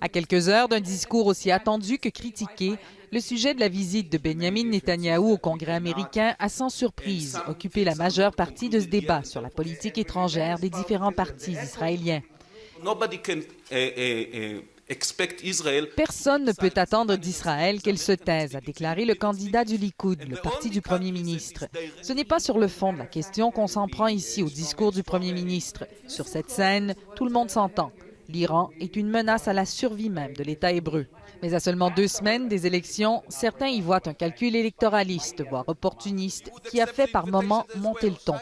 À quelques heures d'un discours aussi attendu que critiqué, le sujet de la visite de Benjamin Netanyahou au Congrès américain a sans surprise occupé la majeure partie de ce débat sur la politique étrangère des différents partis israéliens. Personne ne peut attendre d'Israël qu'elle se taise, a déclaré le candidat du Likoud, le parti du premier ministre. Ce n'est pas sur le fond de la question qu'on s'en prend ici au discours du premier ministre. Sur cette scène, tout le monde s'entend. L'Iran est une menace à la survie même de l'État hébreu. Mais à seulement 2 semaines des élections, certains y voient un calcul électoraliste, voire opportuniste, qui a fait par moments monter le ton.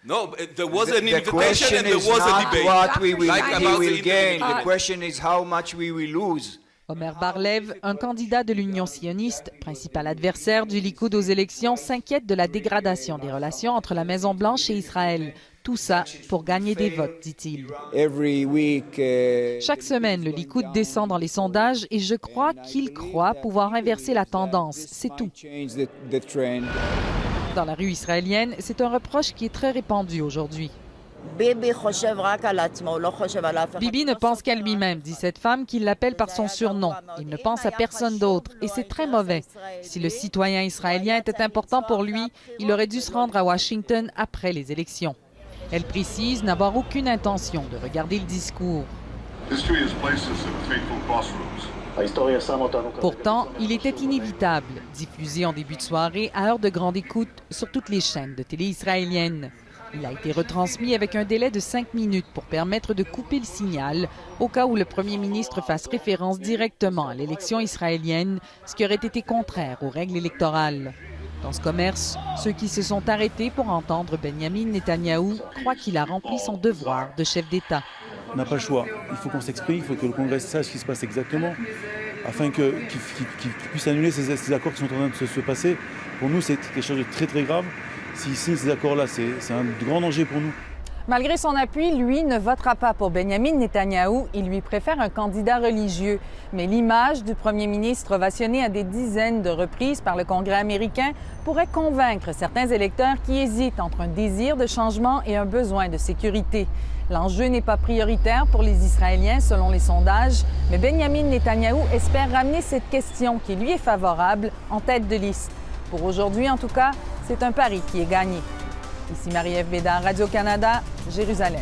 No, there was an invitation and there was a debate. What we will gain. The question is how much we will lose. Omer Bar-Lev, un candidat de l'Union sioniste, principal adversaire du Likoud aux élections, s'inquiète de la dégradation des relations entre la Maison-Blanche et Israël. Tout ça pour gagner des votes, dit-il. Chaque semaine, le Likoud descend dans les sondages et je crois qu'il croit pouvoir inverser la tendance. C'est tout. Dans la rue israélienne, c'est un reproche qui est très répandu aujourd'hui. Bibi ne pense qu'à lui-même, dit cette femme qui l'appelle par son surnom. Il ne pense à personne d'autre et c'est très mauvais. Si le citoyen israélien était important pour lui, il aurait dû se rendre à Washington après les élections. Elle précise n'avoir aucune intention de regarder le discours. Pourtant, il était inévitable, diffusé en début de soirée à heure de grande écoute sur toutes les chaînes de télé israéliennes. Il a été retransmis avec un délai de 5 minutes pour permettre de couper le signal au cas où le premier ministre fasse référence directement à l'élection israélienne, ce qui aurait été contraire aux règles électorales. Dans ce commerce, ceux qui se sont arrêtés pour entendre Benjamin Netanyahou croient qu'il a rempli son devoir de chef d'État. On n'a pas le choix. Il faut qu'on s'exprime, il faut que le Congrès sache ce qui se passe exactement, afin qu'il puisse annuler ces accords qui sont en train de se passer. Pour nous, c'est quelque chose de très très grave. S'il signe ces accords-là, c'est un grand danger pour nous. Malgré son appui, lui ne votera pas pour Benjamin Netanyahou. Il lui préfère un candidat religieux. Mais l'image du premier ministre ovationnée à des dizaines de reprises par le Congrès américain pourrait convaincre certains électeurs qui hésitent entre un désir de changement et un besoin de sécurité. L'enjeu n'est pas prioritaire pour les Israéliens selon les sondages, mais Benjamin Netanyahou espère ramener cette question qui lui est favorable en tête de liste. Pour aujourd'hui, en tout cas, c'est un pari qui est gagné. Ici Marie-Ève Bédard, Radio-Canada, Jérusalem.